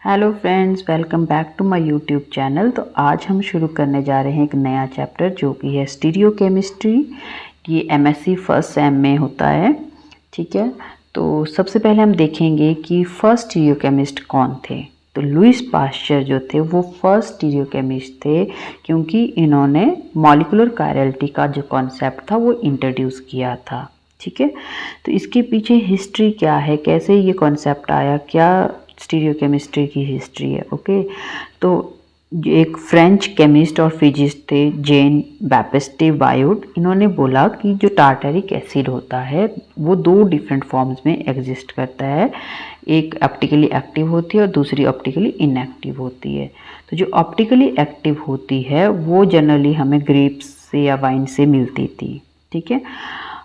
Hello friends, welcome back to my YouTube channel. तो आज हम शुरू करने जा रहे हैं एक नया चैप्टर जो कि है स्टीरियो केमिस्ट्री। ये एमएससी फर्स्ट सेम में होता है। ठीक है, तो सबसे पहले हम देखेंगे कि फर्स्ट स्टीरियो केमिस्ट कौन थे। तो लुईस पाश्चर जो थे वो फर्स्ट स्टीरियो केमिस्ट थे, क्योंकि इन्होंने मॉलिक्यूलर कायरलिटी का जो कॉन्सेप्ट था वो इंट्रोड्यूस किया था। ठीक है, तो इसके पीछे हिस्ट्री क्या है, कैसे ये कॉन्सेप्ट आया, क्या स्टीरियो केमिस्ट्री की हिस्ट्री है। ओके, तो एक फ्रेंच केमिस्ट और फिजिस्ट थे जेन बैप्टिस्ट बायोट। इन्होंने बोला कि जो टार्टरिक एसिड होता है वो दो डिफरेंट फॉर्म्स में एग्जिस्ट करता है। एक ऑप्टिकली एक्टिव होती है और दूसरी ऑप्टिकली इनएक्टिव होती है। तो जो ऑप्टिकली एक्टिव होती है वो जनरली हमें ग्रेप्स से या वाइन से मिलती थी। ठीक है,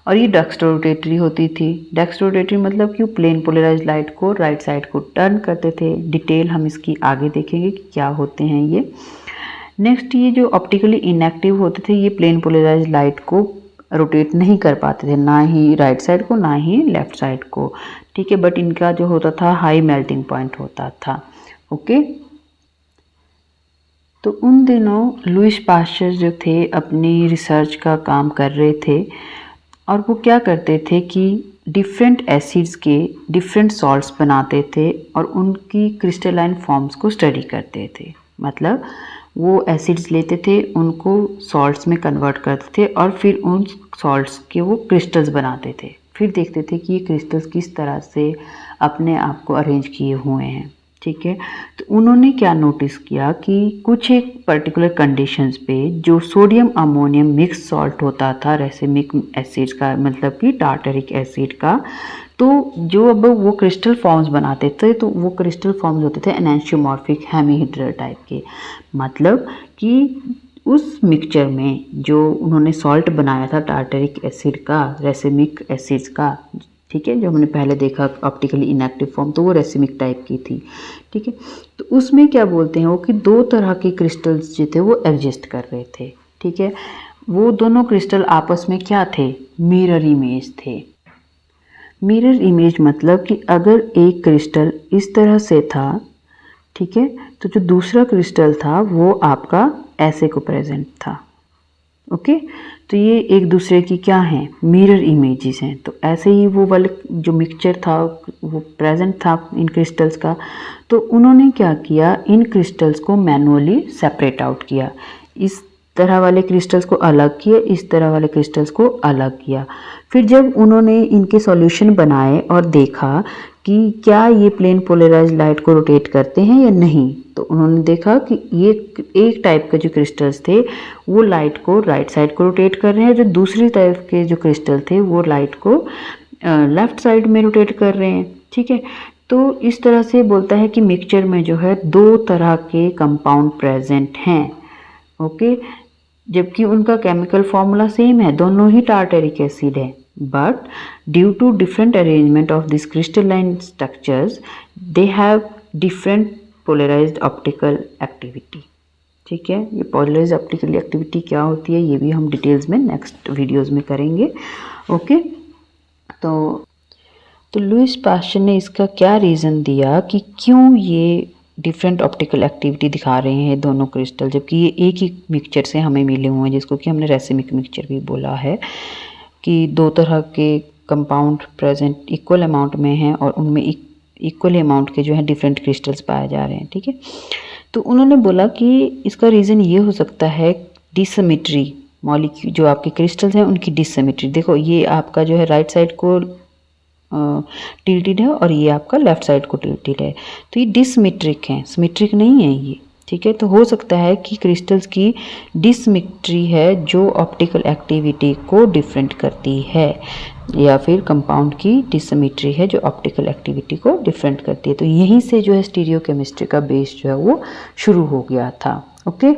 और ये डेक्स्ट्रोरोटेटरी होती थी। डेक्स्ट्रोरोटेटरी मतलब कि प्लेन पोलराइज लाइट को राइट साइड को टर्न करते थे। डिटेल हम इसकी आगे देखेंगे कि क्या होते हैं ये। नेक्स्ट, ये जो ऑप्टिकली इनएक्टिव होते थे ये प्लेन पोलराइज लाइट को रोटेट नहीं कर पाते थे, ना ही राइट साइड को ना ही लेफ्ट साइड को। ठीक है, बट इनका जो होता था हाई मेल्टिंग पॉइंट होता था। ओके, तो उन दिनों लुईस पाश्चर जो थे अपनी रिसर्च का काम कर रहे थे और वो क्या करते थे कि डिफरेंट एसिड्स के डिफरेंट सॉल्ट्स बनाते थे और उनकी क्रिस्टलाइन फॉर्म्स को स्टडी करते थे। मतलब वो एसिड्स लेते थे, उनको सॉल्ट्स में कन्वर्ट करते थे और फिर उन सॉल्ट्स के वो क्रिस्टल्स बनाते थे। फिर देखते थे कि ये क्रिस्टल्स किस तरह से अपने आप को अरेंज किए हुए हैं। ठीक है, तो उन्होंने क्या नोटिस किया कि कुछ एक पर्टिकुलर कंडीशंस पे जो सोडियम अमोनियम मिक्स सॉल्ट होता था रेसिमिक एसिड का, मतलब कि टार्टरिक एसिड का, तो जो अब वो क्रिस्टल फॉर्म्स बनाते थे तो वो क्रिस्टल फॉर्म्स होते थे एनेंशियोमॉर्फिक हेमीहेड्रल टाइप के। मतलब कि उस मिक्सचर में जो उन्होंने सॉल्ट बनाया था टार्टरिक एसिड का, रेसिमिक एसिड्स का, ठीक है, जो हमने पहले देखा ऑप्टिकली इनएक्टिव फॉर्म, तो वो रेसिमिक टाइप की थी। ठीक है, तो उसमें क्या बोलते हैं वो कि दो तरह के क्रिस्टल्स जो थे वो एग्जिस्ट कर रहे थे। ठीक है, वो दोनों क्रिस्टल आपस में क्या थे, मिरर इमेज थे। मिरर इमेज मतलब कि अगर एक क्रिस्टल इस तरह से था, ठीक है, तो जो दूसरा क्रिस्टल था वो आपका ऐसे को प्रेजेंट था। ओके, तो ये एक दूसरे की क्या हैं, मिरर इमेजेस हैं। तो ऐसे ही वो वाले जो मिक्सचर था वो प्रेजेंट था इन क्रिस्टल्स का। तो उन्होंने क्या किया, इन क्रिस्टल्स को मैनुअली सेपरेट आउट किया। इस तरह वाले क्रिस्टल्स को अलग किया, इस तरह वाले क्रिस्टल्स को अलग किया। फिर जब उन्होंने इनके सॉल्यूशन बनाए और देखा कि क्या ये प्लेन पोलराइज लाइट को रोटेट करते हैं या नहीं, तो उन्होंने देखा कि ये एक टाइप के जो क्रिस्टल्स थे वो लाइट को राइट साइड को रोटेट कर रहे हैं, जो दूसरी टाइप के जो क्रिस्टल थे वो लाइट को लेफ्ट साइड में रोटेट कर रहे हैं। ठीक है, तो इस तरह से बोलता है कि मिक्सचर में जो है दो तरह के कंपाउंड प्रेजेंट हैं। ओके, जबकि उनका केमिकल फॉर्मूला सेम है, दोनों ही टार्टरिक एसिड है, but due to different arrangement of these crystalline structures they have different polarized optical activity। ठीक है, ये polarized optical activity क्या होती है ये भी हम डिटेल्स में नेक्स्ट वीडियोस में करेंगे। ओके, तो लुईस पाश्चर ने इसका क्या रीज़न दिया कि क्यों ये डिफरेंट ऑप्टिकल एक्टिविटी दिखा रहे हैं दोनों क्रिस्टल, जबकि ये एक ही मिक्सचर से हमें मिले हुए हैं, जिसको कि हमने रेसिमिक मिक्सचर भी बोला है कि दो तरह के कंपाउंड प्रेजेंट इक्वल अमाउंट में हैं और उनमें इक्वल अमाउंट के जो है डिफरेंट क्रिस्टल्स पाए जा रहे हैं। ठीक है, तो उन्होंने बोला कि इसका रीज़न ये हो सकता है डिससिमेट्री, मॉलिक्यूल जो आपके क्रिस्टल्स हैं उनकी डिससिमेट्री। देखो ये आपका जो है राइट साइड को टिल्टेड है और ये आपका लेफ्ट साइड को टिल्टेड है, तो ये डिससिमेट्रिक है, सिमेट्रिक नहीं है ये। ठीक है, तो हो सकता है कि क्रिस्टल्स की डिससिमेट्री है जो ऑप्टिकल एक्टिविटी को डिफरेंट करती है, या फिर कंपाउंड की डिससिमेट्री है जो ऑप्टिकल एक्टिविटी को डिफरेंट करती है। तो यहीं से जो है स्टीरियो केमिस्ट्री का बेस जो है वो शुरू हो गया था। ओके,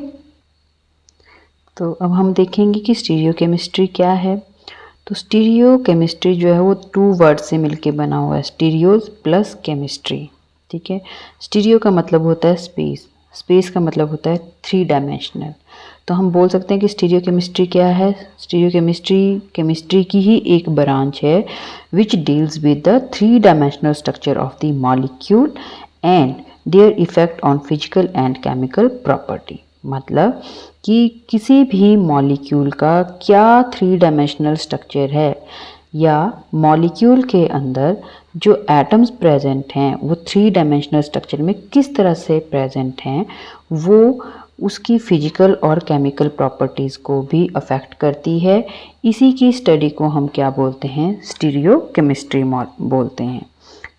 तो अब हम देखेंगे कि स्टीरियो केमिस्ट्री क्या है। तो स्टीरियो केमिस्ट्री जो है वो टू वर्ड से मिलके बना हुआ है, स्टीरियोज प्लस केमिस्ट्री। ठीक है, स्टीरियो का मतलब होता है स्पेस, स्पेस का मतलब होता है 3 डायमेंशनल। तो हम बोल सकते हैं कि स्टीरियो केमिस्ट्री क्या है, स्टीरियो केमिस्ट्री की ही एक ब्रांच है which deals with the 3 dimensional structure of the molecule and their effect on physical and chemical property. मतलब कि किसी भी मॉलिक्यूल का क्या 3 डायमेंशनल स्ट्रक्चर है, या मॉलिक्यूल के अंदर जो एटम्स प्रेजेंट हैं वो 3 डायमेंशनल स्ट्रक्चर में किस तरह से प्रेजेंट हैं, वो उसकी फिजिकल और केमिकल प्रॉपर्टीज़ को भी अफेक्ट करती है। इसी की स्टडी को हम क्या बोलते हैं, स्टीरियोकेमिस्ट्री बोलते हैं।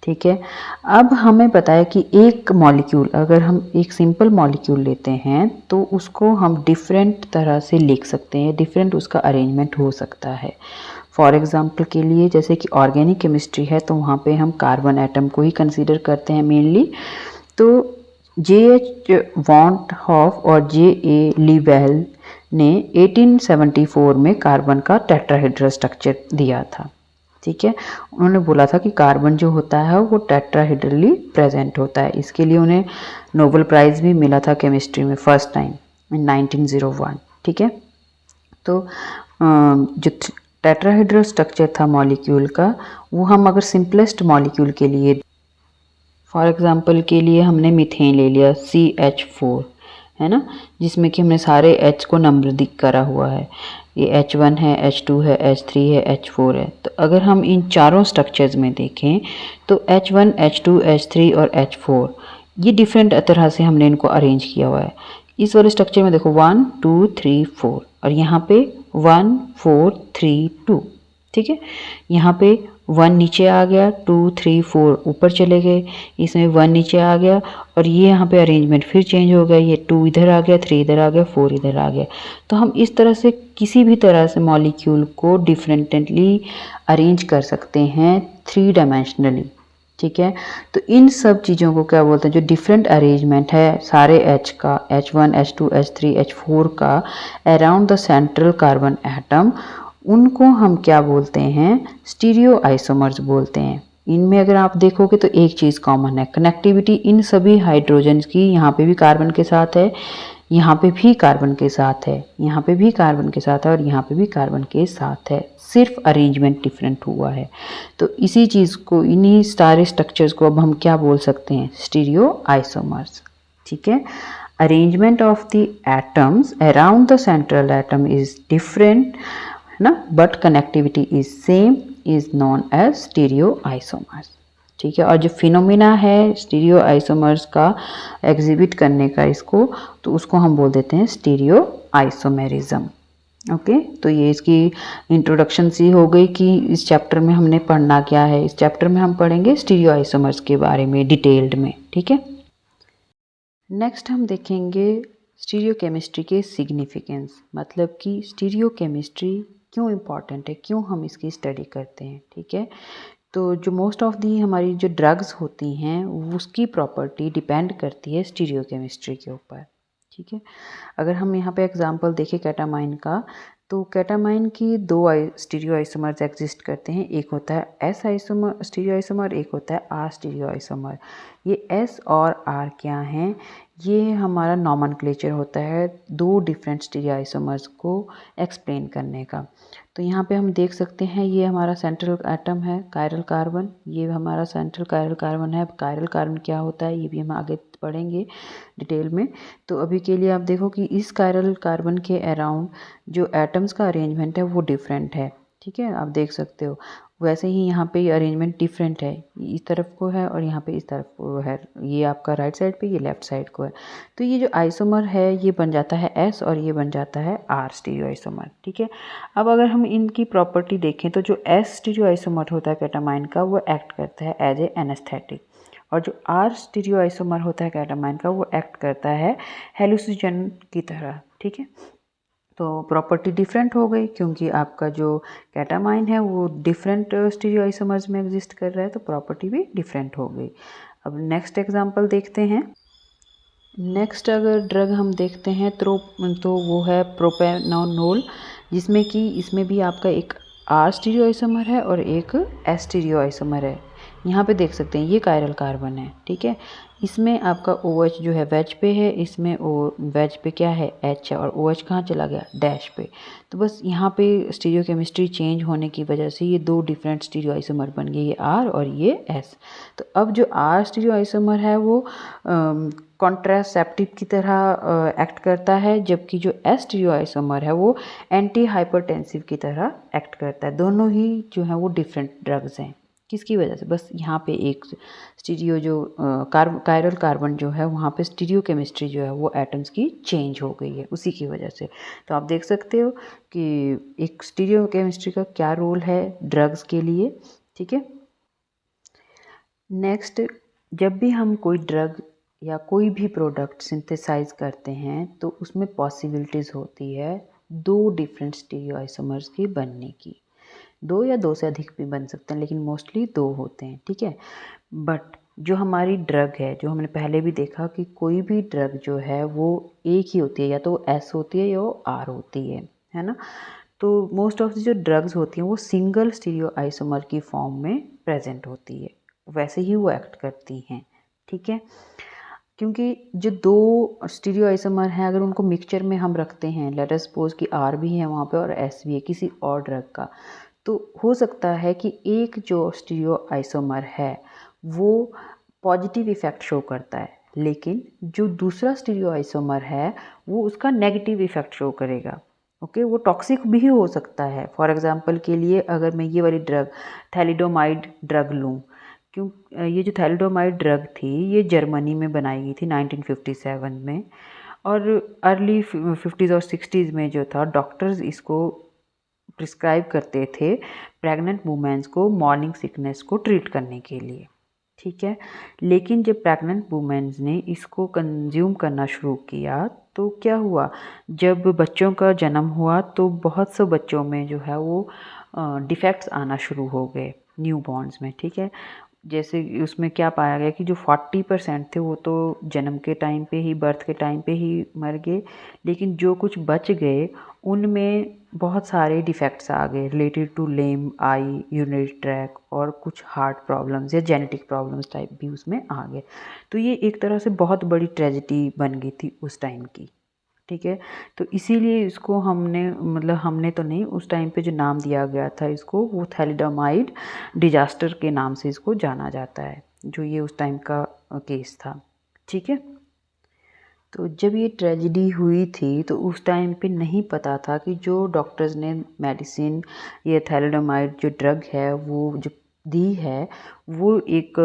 ठीक है, अब हमें पता है कि एक मॉलिक्यूल, अगर हम एक सिंपल मॉलिक्यूल लेते हैं तो उसको हम डिफरेंट तरह से लिख सकते हैं, डिफरेंट उसका अरेंजमेंट हो सकता है। फॉर एग्जांपल के लिए जैसे कि ऑर्गेनिक केमिस्ट्री है तो वहाँ पे हम कार्बन एटम को ही कंसीडर करते हैं मेनली। तो J.H. वॉन्ट हॉफ और J.A. लीवेल ने 1874 में कार्बन का टेट्राहेड्रल स्ट्रक्चर दिया था। ठीक है, उन्होंने बोला था कि कार्बन जो होता है वो टेट्राहेड्रली प्रेजेंट होता है। इसके लिए उन्हें नोबेल प्राइज़ भी मिला था केमिस्ट्री में फर्स्ट टाइम इन 1901। ठीक है, तो जो टेट्राहेड्रल स्ट्रक्चर था मॉलिक्यूल का, वो हम अगर सिंपलेस्ट मॉलिक्यूल के लिए, फॉर एग्जांपल के लिए हमने मीथेन ले लिया CH4, है ना, जिसमें कि हमने सारे H को नंबर दिख करा हुआ है, ये H1 है, H2 है, H3 है, H4 है। तो अगर हम इन चारों स्ट्रक्चर्स में देखें तो H1, H2, H3 और H4 ये डिफरेंट तरह से हमने इनको अरेंज किया हुआ है। इस वाले स्ट्रक्चर में देखो 1 2 3 4 और यहाँ पे 1 4 3 2। ठीक है, यहाँ पे 1 नीचे आ गया, 2 3 4 ऊपर चले गए, इसमें 1 नीचे आ गया और ये यहाँ पे अरेंजमेंट फिर चेंज हो गया, ये 2 इधर आ गया, 3 इधर आ गया, 4 इधर आ गया। तो हम इस तरह से किसी भी तरह से मॉलिक्यूल को डिफरेंटली अरेंज कर सकते हैं 3 डायमेंशनली। ठीक है, तो इन सब चीज़ों को क्या बोलते हैं, जो डिफरेंट अरेंजमेंट है सारे H का, H1, H2, H3, H4 का around the central carbon atom, उनको हम क्या बोलते हैं, स्टीरियो आइसोमर्स बोलते हैं। इनमें अगर आप देखोगे तो एक चीज़ कॉमन है, कनेक्टिविटी इन सभी हाइड्रोजन की, यहाँ पे भी कार्बन के साथ है, यहाँ पे भी कार्बन के साथ है, यहाँ पे भी कार्बन के साथ है और यहाँ पे भी कार्बन के साथ है, सिर्फ अरेंजमेंट डिफरेंट हुआ है। तो इसी चीज़ को, इन्हीं सारे स्ट्रक्चर्स को अब हम क्या बोल सकते हैं, स्टीरियो आइसोमर्स। ठीक है, arrangement of the atoms around the central atom is different, है ना, but connectivity is same, is known as stereoisomers. ठीक है, और जो फिनोमिना है स्टीरियो आइसोमर्स का एग्जिबिट करने का इसको, तो उसको हम बोल देते हैं स्टीरियो आइसोमेरिज्म। ओके, तो ये इसकी इंट्रोडक्शन सी हो गई कि इस चैप्टर में हमने पढ़ना क्या है। इस चैप्टर में हम पढ़ेंगे स्टीरियो आइसोमर्स के बारे में डिटेल्ड में। ठीक है, नेक्स्ट हम देखेंगे स्टीरियो केमिस्ट्री के सिग्निफिकेंस, मतलब कि स्टीरियो केमिस्ट्री क्यों इम्पॉर्टेंट है, क्यों हम इसकी स्टडी करते हैं। ठीक है, तो जो मोस्ट ऑफ दी हमारी जो ड्रग्स होती हैं उसकी प्रॉपर्टी डिपेंड करती है स्टीरियो केमिस्ट्री के ऊपर। ठीक है, अगर हम यहाँ पे एग्जांपल देखें केटामाइन का, तो केटामाइन की 2 स्टीरियो आइसोमर्स एग्जिस्ट करते हैं, एक होता है S आइसोमर स्टीरियो आइसोमर, एक होता है R स्टीरियो आइसोमर। ये S और R क्या हैं, ये हमारा नॉमेनक्लेचर होता है 2 डिफरेंट स्टीरियो आइसोमर्स को एक्सप्लेन करने का। तो यहाँ पे हम देख सकते हैं ये हमारा सेंट्रल एटम है कायरल कार्बन, ये हमारा सेंट्रल कायरल कार्बन है। कायरल कार्बन क्या होता है ये भी हम आगे पढ़ेंगे डिटेल में। तो अभी के लिए आप देखो कि इस कायरल कार्बन के अराउंड जो एटम्स का अरेंजमेंट है वो डिफरेंट है। ठीक है, आप देख सकते हो, वैसे ही यहाँ पे ये अरेंजमेंट डिफरेंट है, इस तरफ को है और यहाँ पे इस तरफ को है, ये आपका राइट साइड पे, ये लेफ्ट साइड को है। तो ये जो आइसोमर है ये बन जाता है S और ये बन जाता है R स्टीरियो आइसोमर। ठीक है, अब अगर हम इनकी प्रॉपर्टी देखें तो जो S स्टीरियो आइसोमर होता है केटामाइन का, वो एक्ट करता है एज ए एनेस्थेटिक, और जो R स्टीरियो आइसोमर होता है केटामाइन का, वो एक्ट करता है हेलुसिनोजन की तरह। ठीक है, तो प्रॉपर्टी डिफरेंट हो गई क्योंकि आपका जो केटामाइन है वो डिफरेंट स्टीरियो आइसोमर्स में एग्जिस्ट कर रहा है, तो प्रॉपर्टी भी डिफरेंट हो गई। अब नेक्स्ट एग्जांपल देखते हैं। नेक्स्ट अगर ड्रग हम देखते हैं तो वो है प्रोपेनोनोल, जिसमें कि इसमें भी आपका एक R स्टीरियो आइसोमर है और एक S स्टीरियो आइसोमर है। यहाँ पे देख सकते हैं ये कायरल कार्बन है, ठीक है। इसमें आपका OH जो है वेज पे है, इसमें वेज पे क्या है H है, और OH कहाँ चला गया डैश पे। तो बस यहाँ पे स्टीरियोकेमिस्ट्री चेंज होने की वजह से ये दो डिफरेंट स्टीरियो आइसोमर बन गए, ये R और ये S। तो अब जो R स्टीरियो आइसोमर है वो कॉन्ट्रासेप्टिव की तरह एक्ट करता है, जबकि जो S स्टीरियो आइसोमर है वो एंटी हाइपरटेंसिव की तरह एक्ट करता है। दोनों ही जो है वो डिफरेंट ड्रग्स हैं। किसकी वजह से? बस यहाँ पे एक स्टीरियो जो कायरल कार्बन जो है वहाँ पे स्टीरियो केमिस्ट्री जो है वो एटम्स की चेंज हो गई है, उसी की वजह से। तो आप देख सकते हो कि एक स्टीरियो केमिस्ट्री का क्या रोल है ड्रग्स के लिए, ठीक है। नेक्स्ट, जब भी हम कोई ड्रग या कोई भी प्रोडक्ट सिंथेसाइज करते हैं तो उसमें पॉसिबिलिटीज़ होती है दो डिफरेंट स्टीरियो आइसोमर्स की बनने की। दो या दो से अधिक भी बन सकते हैं, लेकिन मोस्टली दो होते हैं, ठीक है। बट जो हमारी ड्रग है, जो हमने पहले भी देखा कि कोई भी ड्रग जो है वो एक ही होती है, या तो S होती है या वो R होती है ना। तो मोस्ट ऑफ द जो ड्रग्स होती हैं वो सिंगल स्टीरियो आइसोमर की फॉर्म में प्रेजेंट होती है, वैसे ही वो एक्ट करती हैं, ठीक है। क्योंकि जो दो स्टीरियो आइसोमर हैं अगर उनको मिक्सचर में हम रखते हैं, लेट अस सपोज कि R भी है वहाँ पे और S भी है किसी और ड्रग का, तो हो सकता है कि एक जो स्टीरियो आइसोमर है वो पॉजिटिव इफ़ेक्ट शो करता है, लेकिन जो दूसरा स्टीरियो आइसोमर है वो उसका नेगेटिव इफ़ेक्ट शो करेगा। ओके, वो टॉक्सिक भी हो सकता है। फॉर एग्जांपल के लिए अगर मैं ये वाली ड्रग थैलिडोमाइड ड्रग लूँ, क्यों ये जो थैलिडोमाइड ड्रग थी ये जर्मनी में बनाई गई थी 1957 में, और अर्ली 50s और 60s में जो था डॉक्टर्स इसको प्रिस्क्राइब करते थे प्रेग्नेंट वुमेन्स को मॉर्निंग सिकनेस को ट्रीट करने के लिए, ठीक है। लेकिन जब प्रेग्नेंट वुमेन्स ने इसको कंज्यूम करना शुरू किया तो क्या हुआ, जब बच्चों का जन्म हुआ तो बहुत से बच्चों में जो है वो डिफेक्ट्स आना शुरू हो गए न्यू बॉर्न्स में, ठीक है। जैसे उसमें क्या पाया गया कि जो 40% थे वो तो जन्म के टाइम पे ही, बर्थ के टाइम पे ही मर गए, लेकिन जो कुछ बच गए उनमें बहुत सारे डिफेक्ट्स आ गए related to limb, eye, urinary tract और कुछ हार्ट प्रॉब्लम्स या जेनेटिक प्रॉब्लम्स टाइप भी उसमें आ गए। तो ये एक तरह से बहुत बड़ी ट्रेजेडी बन गई थी उस टाइम की, ठीक है। तो इसीलिए इसको हमने, मतलब हमने तो नहीं, उस टाइम पे जो नाम दिया गया था इसको वो थैलिडोमाइड डिजास्टर के नाम से इसको जाना जाता है, जो ये उस टाइम का केस था, ठीक है। तो जब ये ट्रेजेडी हुई थी तो उस टाइम पे नहीं पता था कि जो डॉक्टर्स ने मेडिसिन, ये थैलिडोमाइड जो ड्रग है वो जो दी है वो एक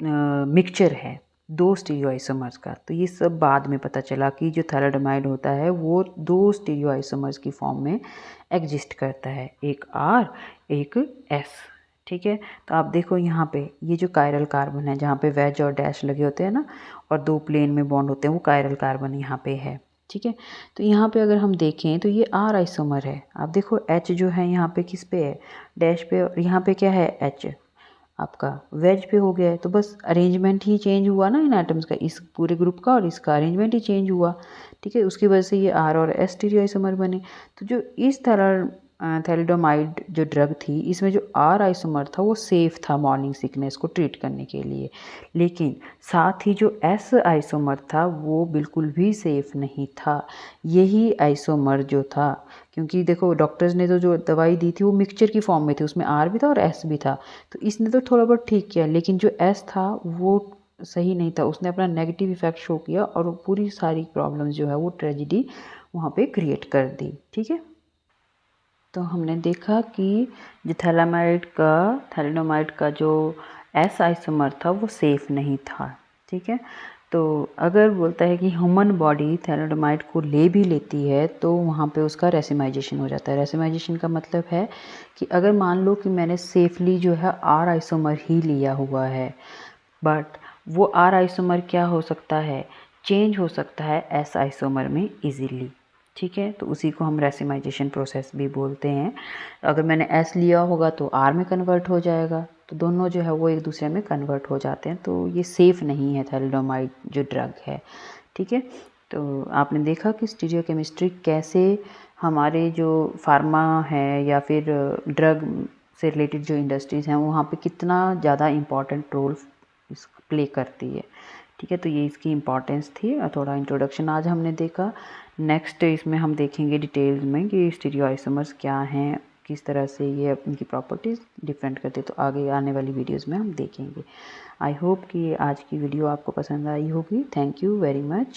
मिक्सचर है दो स्टीरियो आइसोमर्स का। तो ये सब बाद में पता चला कि जो थैलिडोमाइड होता है वो दो स्टीरियो आइसोमर्स की फॉर्म में एग्जिस्ट करता है, एक R एक S, ठीक है। तो आप देखो यहाँ पे ये जो कायरल कार्बन है जहाँ पे वेज और डैश लगे होते हैं ना, और दो प्लेन में बॉन्ड होते हैं, वो कायरल कार्बन यहाँ पे है, ठीक है। तो यहाँ पे अगर हम देखें तो ये R आइसोमर है। आप देखो H जो है यहाँ पे किस पे है, डैश पे, और यहाँ पे क्या है H आपका वेज पे हो गया है। तो बस अरेंजमेंट ही चेंज हुआ ना इन एटम्स का, इस पूरे ग्रुप का, और इसका अरेंजमेंट ही चेंज हुआ, ठीक है। उसकी वजह से ये R और S स्टीरियो आइसोमर बने। तो जो इस तरह थैलिडोमाइड जो ड्रग थी इसमें जो R आइसोमर था वो सेफ़ था मॉर्निंग सिकनेस को ट्रीट करने के लिए, लेकिन साथ ही जो S आइसोमर था वो बिल्कुल भी सेफ़ नहीं था। यही आइसोमर जो था, क्योंकि देखो डॉक्टर्स ने तो जो दवाई दी थी वो मिक्सचर की फॉर्म में थी, उसमें R भी था और S भी था, तो इसने तो थोड़ा बहुत ठीक किया, लेकिन जो S था वो सही नहीं था, उसने अपना नेगेटिव इफेक्ट शो किया और वो पूरी सारी प्रॉब्लम्स जो है वो ट्रेजिडी वहाँ पे क्रिएट कर दी, ठीक है। तो हमने देखा कि जो थैलिडोमाइड का जो S आइसोमर था वो सेफ़ नहीं था, ठीक है। तो अगर बोलता है कि ह्यूमन बॉडी थैलिडोमाइड को ले भी लेती है तो वहाँ पे उसका रेसिमाइजेशन हो जाता है। रेसिमाइजेशन का मतलब है कि अगर मान लो कि मैंने सेफली जो है R आइसोमर ही लिया हुआ है, बट वो R आइसोमर क्या हो सकता है, चेंज हो सकता है S आइसोमर में इजीली, ठीक है। तो उसी को हम रेसिमाइजेशन प्रोसेस भी बोलते हैं। अगर मैंने S लिया होगा तो R में कन्वर्ट हो जाएगा, तो दोनों जो है वो एक दूसरे में कन्वर्ट हो जाते हैं, तो ये सेफ़ नहीं है थैलिडोमाइड जो ड्रग है, ठीक है। तो आपने देखा कि स्टीरियोकेमिस्ट्री कैसे हमारे जो फार्मा है या फिर ड्रग से रिलेटेड जो इंडस्ट्रीज़ हैं वहाँ पे कितना ज़्यादा इम्पॉर्टेंट रोल प्ले करती है। ठीक है, तो ये इसकी इम्पॉर्टेंस थी और थोड़ा इंट्रोडक्शन आज हमने देखा। नेक्स्ट इसमें हम देखेंगे डिटेल्स में कि स्टीरियोआइसोमर्स क्या हैं, किस तरह से ये इनकी प्रॉपर्टीज़ डिफरेंट करते, तो आगे आने वाली वीडियोस में हम देखेंगे। आई होप कि आज की वीडियो आपको पसंद आई होगी। Thank you very much.